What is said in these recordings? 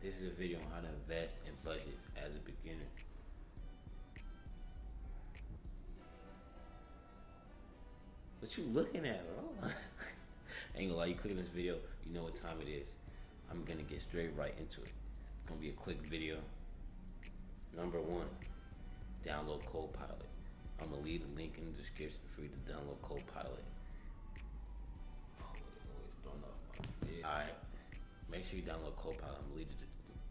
This is a video on how to invest and budget as a beginner. What you looking at, bro? I ain't gonna lie, you clicking this video, you know what time it is. I'm gonna get straight right into it. It's gonna be a quick video. Number one, download Copilot. I'm gonna leave the link in the description for you to download Copilot. Alright, make sure you download Copilot.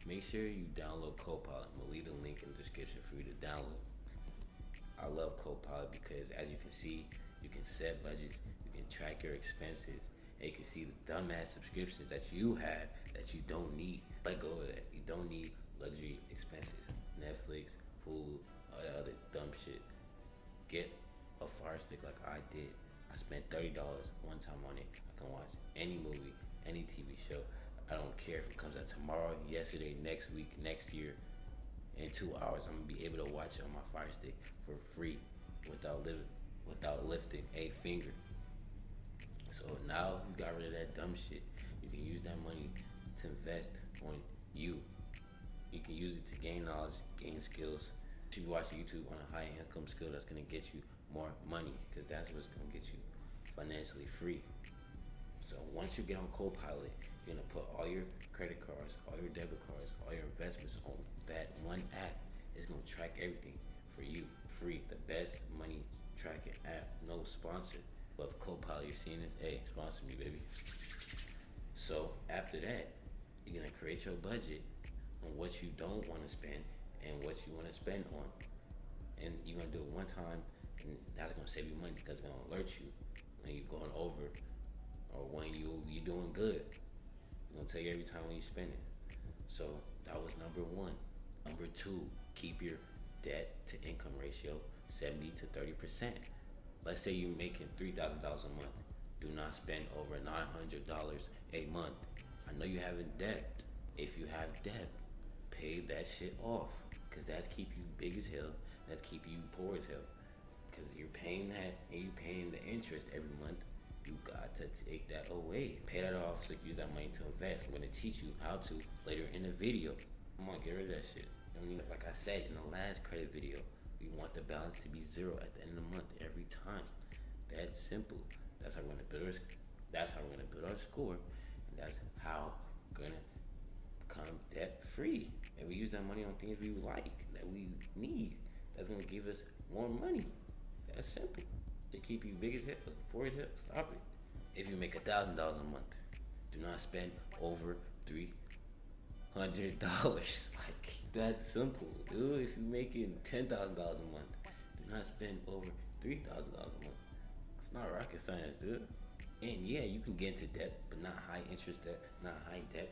Make sure you download Copilot. I'm gonna leave the link in the description for you to download. I love Copilot because, as you can see, you can set budgets, you can track your expenses, and you can see the dumbass subscriptions that you have that you don't need. Let go of that. You don't need luxury expenses. Netflix, Hulu, all that other dumb shit. Get a Fire Stick like I did. I spent $30 one time on it. I can watch any movie, any TV show. I don't care if it comes out tomorrow, yesterday, next week, next year. In 2 hours, I'm gonna be able to watch it on my Fire Stick for free without lifting a finger. So now you got rid of that dumb shit. You can use that money to invest on you. You can use it to gain knowledge, gain skills. You should watch YouTube on a high income skill that's gonna get you more money, because that's what's gonna get you financially free. So once you get on Copilot, you're gonna put all your credit cards, all your debit cards, all your investments on that one app. It's gonna track everything for you, free. The best money tracking app, no sponsor. But if Copilot, you're seeing this, hey, sponsor me, baby. So after that, you're gonna create your budget on what you don't wanna spend and what you wanna spend on. And you're gonna do it one time, and that's gonna save you money because it's gonna alert you when you're going over or when you're doing good. It's gonna tell you every time when you're spending. So that was number one. Number two, keep your debt to income ratio 70 to 30%. Let's say you're making $3,000 a month. Do not spend over $900 a month. I know you have debt. If you have debt, pay that shit off, because that's keep you big as hell. That's keep you poor as hell. Because you're paying that and you're paying the interest every month. You got to take that away. Pay that off so you can use that money to invest. I'm gonna teach you how to later in the video. Come on, get rid of that shit. I mean, like I said in the last credit video, we want the balance to be zero at the end of the month every time. That's simple. That's how we're gonna build our score, and that's how we're gonna become debt free. And we use that money on things we like, that we need. That's gonna give us more money. That's simple. To keep you big as hell, poor as hell, stop it. If you make $1,000 a month, do not spend over $300. Like, that's simple, dude. If you're making $10,000 a month, do not spend over $3,000 a month. It's not rocket science, dude. And yeah, you can get into debt, but not high interest debt, not high debt.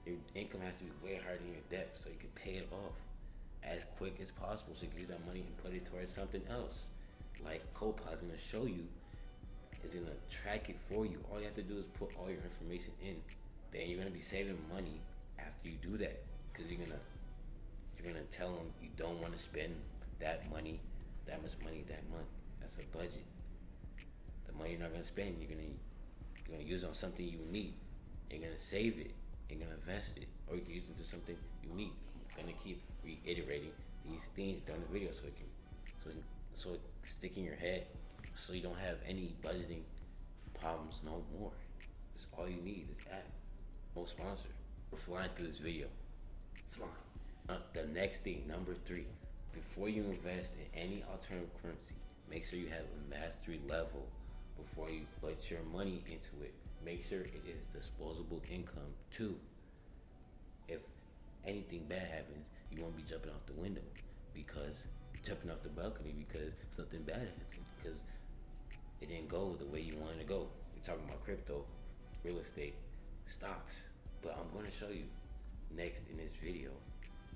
Your income has to be way higher than your debt so you can pay it off as quick as possible, so you can use that money and put it towards something else. Like Copilot is gonna show you, it's gonna track it for you. All you have to do is put all your information in. Then you're gonna be saving money after you do that, because you're gonna tell them you don't want to spend that much money that month. That's a budget. The money you're not gonna spend, you're gonna use it on something you need. You're gonna save it. You're gonna invest it, or you can use it to something you need. I'm gonna keep reiterating these things during the video so it stick in your head, so you don't have any budgeting problems no more. It's all you need, this app. No sponsor. We're flying through this video. Flying. The next thing, number 3, before you invest in any alternative currency, make sure you have a mastery level before you put your money into it. Make sure it is disposable income too. If anything bad happens, you won't be jumping off the window, because jumping off the balcony because something bad happened, because it didn't go the way you wanted to go. We're talking about crypto, real estate, stocks. But I'm going to show you next in this video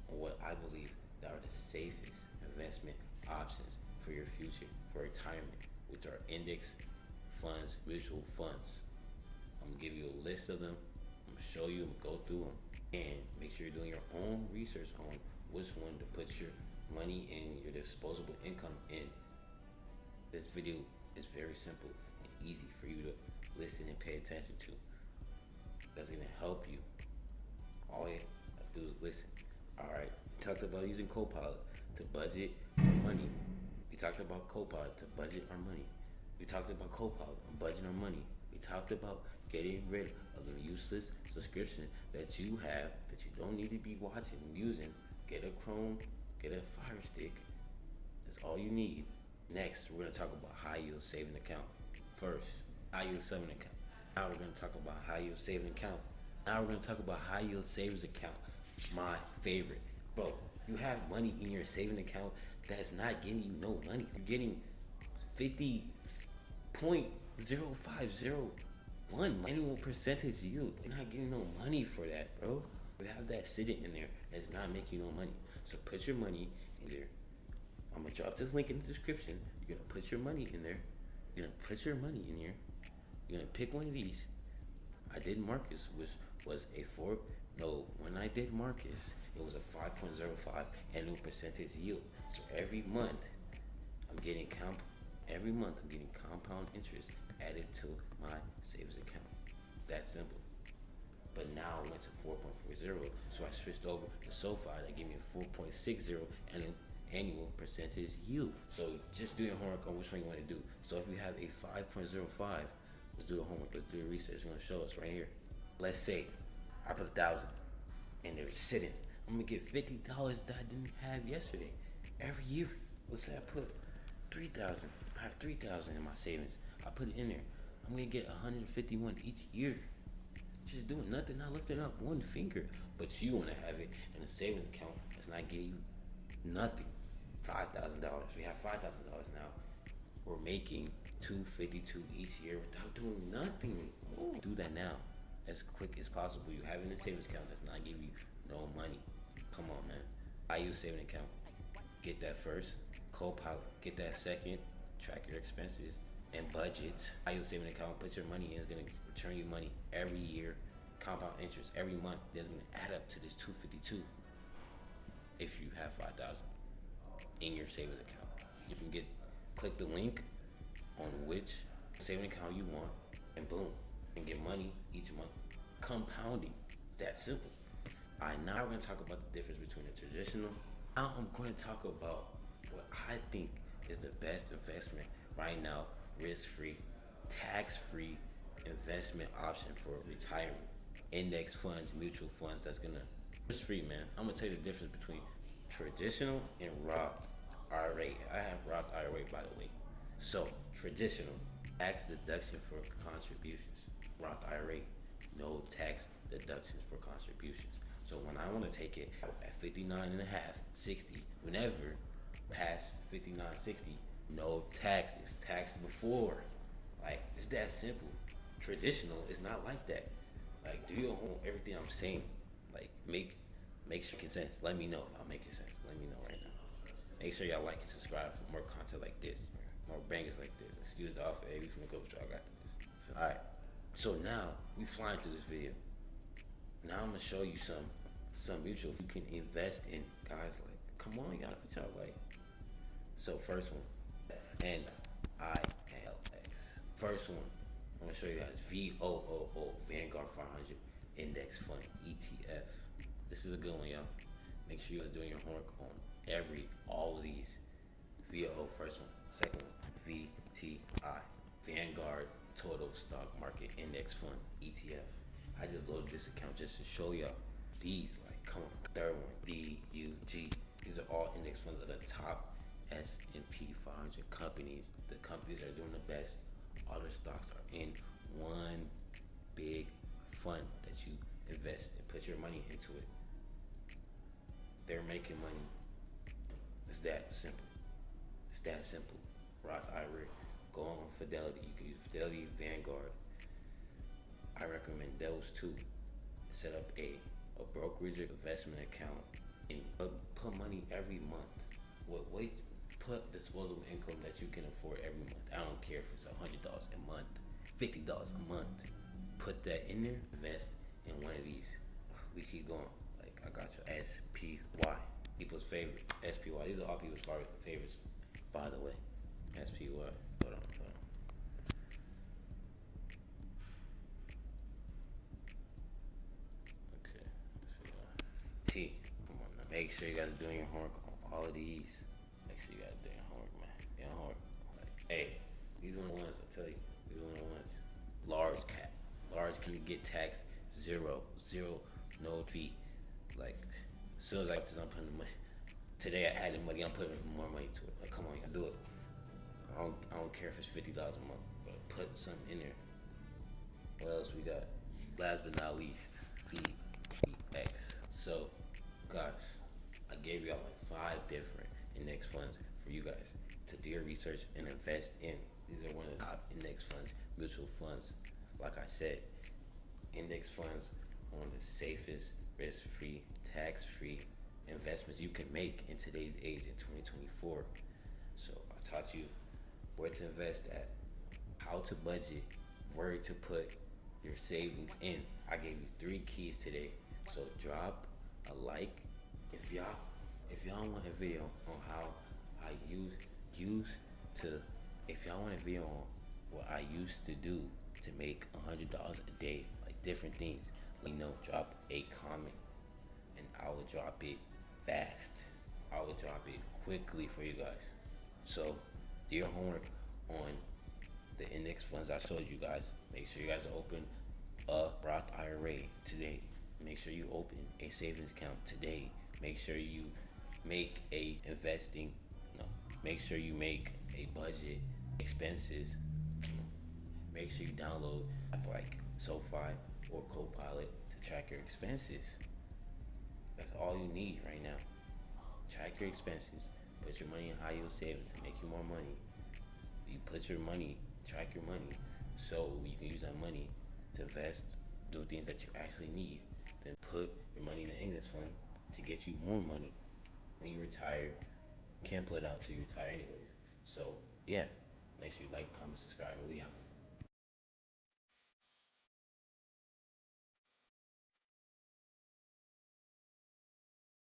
what I believe that are the safest investment options for your future, for retirement, which are index funds, mutual funds. I'm gonna give you a list of them. I'm gonna show you, go through them, and make sure you're doing your own research on which one to put your money in, your disposable income in. This video is very simple and easy for you to listen and pay attention to. That's gonna help you. listen. All right, we talked about using Copilot to budget our money. We talked about Copilot to budget our money. We talked about Copilot on budgeting our money. We talked about getting rid of the useless subscription that you have that you don't need to be watching and using. Get a Chrome, get a Fire Stick. That's all you need. Next, we're gonna talk about high yield saving account. First, high yield saving account. Now we're gonna talk about high yield saving account. Now we're gonna talk about high yield savings account. My favorite. Bro, you have money in your saving account that's not getting you no money. You're getting 50.0501 annual percentage yield. You're not getting no money for that, bro. You have that sitting in there that's not making you no money. So put your money in there. I'm gonna drop this link in the description. You're gonna put your money in there. You're gonna put your money in here. You're gonna pick one of these. I did Marcus, which was when I did Marcus, it was a 5.05 annual percentage yield. So every month I'm getting compound interest added to my savings account. That simple. But now I went to 4.40, so I switched over to SoFi that gave me a 4.60 annual percentage yield. So just do your homework on which one you want to do. So if you have a 5.05, let's do the homework, let's do the research. It's gonna show us right here. Let's say I put 1,000 and they're sitting. I'm gonna get $50 that I didn't have yesterday. Every year. Let's say I put 3,000. I have 3,000 in my savings. I put it in there. I'm gonna get 151 each year. Just doing nothing, not lifting up one finger. But you wanna have it in a savings account that's not getting you nothing. $5,000. We have $5,000 now. We're making $252 each year without doing nothing. Do that now, as quick as possible. You have it in a savings account that's not giving you no money. Come on, man. I use saving account. Get that first. Copilot. Get that second. Track your expenses and budget. I use saving account. Put your money in. It's gonna return you money every year. Compound interest every month. That's gonna add up to this $252. If you have 5,000 in your savings account, you can click the link on which saving account you want, and boom, and get money each month. Compounding. It's that simple. Alright, now we're gonna talk about the difference between a traditional. Now I'm going to talk about what I think is the best investment right now, risk-free, tax-free investment option for retirement. Index funds, mutual funds, that's gonna risk-free, man. I'm gonna tell you the difference between traditional and Roth IRA. I have Roth IRA, by the way. So traditional, tax deduction for contributions. Roth IRA, no tax deductions for contributions. So when I want to take it at 59 and a half, 60, whenever past 59, 60, no tax. It's taxed before. Like, it's that simple. Traditional is not like that. Like, do your homework, everything I'm saying. Like, make sure it makes sense. Let me know if I'm making sense. Let me know right now. Make sure y'all like and subscribe for more content like this, more bangers like this. Excuse the offer, we finna go, but y'all got this. Alright, so now we flying through this video. Now I'm gonna show you some mutual you can invest in. Guys, like, come on, y'all, what y'all like? So first one, NILX. First one, I'm gonna show you guys VOOO, Vanguard 500 Index Fund ETF. This is a good one, y'all. Make sure you're doing your homework on all of these. VOO, first one. Second one, VTI, Vanguard Total Stock Market Index Fund ETF. I just loaded this account just to show y'all these. Like, come on. Third one, DUG. These are all index funds of the top S&P 500 companies. The companies that are doing the best. All their stocks are in one big fund that you invest in. Put your money into it. They're making money. It's that simple. It's that simple. Roth IRA. Go on Fidelity. You can use Fidelity, Vanguard. I recommend those two. Set up a brokerage investment account and put money every month. Put disposable income that you can afford every month. I don't care if it's $100 a month, $50 a month. Put that in there. Invest in one of these. We keep going. Like, I got your SPY. People's favorite. SPY. These are all people's favorites, by the way. SPY. Hold on. Okay. T. Come on now. Make sure you guys are doing your homework on all of these. Make sure you guys are doing your homework, man. Your homework. Like, hey, these are the ones I tell you. These are the ones. Large cap. Large can get taxed zero, no fee. Like, as soon as I'm putting the money. Today I added money. I'm putting more money to it. Like, come on, you gotta do it. I don't care if it's $50 a month, but put something in there. What else we got? Last but not least, VX. So, guys, I gave y'all like 5 different index funds for you guys to do your research and invest in. These are one of the top index funds, mutual funds. Like I said, index funds are one of the safest, risk-free, tax-free investments you can make in today's age in 2024. So I taught you where to invest at, how to budget, where to put your savings in. I gave you 3 keys today. So drop a like if y'all want a video on how I if y'all want a video on what I used to do to make $100 a day, like different things, let me know. Drop a comment and I will drop it fast. I will drop it quickly for you guys. So do your homework on the index funds I showed you guys. Make sure you guys open a Roth IRA today. Make sure you open a savings account today. Make sure you make make sure you make a budget, expenses. Make sure you download app like SoFi or Copilot to track your expenses. That's all you need right now. Track your expenses. Put your money in high yield savings to make you more money. You put your money, track your money, so you can use that money to invest, do things that you actually need. Then put your money in the index fund to get you more money when you retire. You can't pull it out till you retire anyways. So yeah, make sure you like, comment, subscribe, and we out.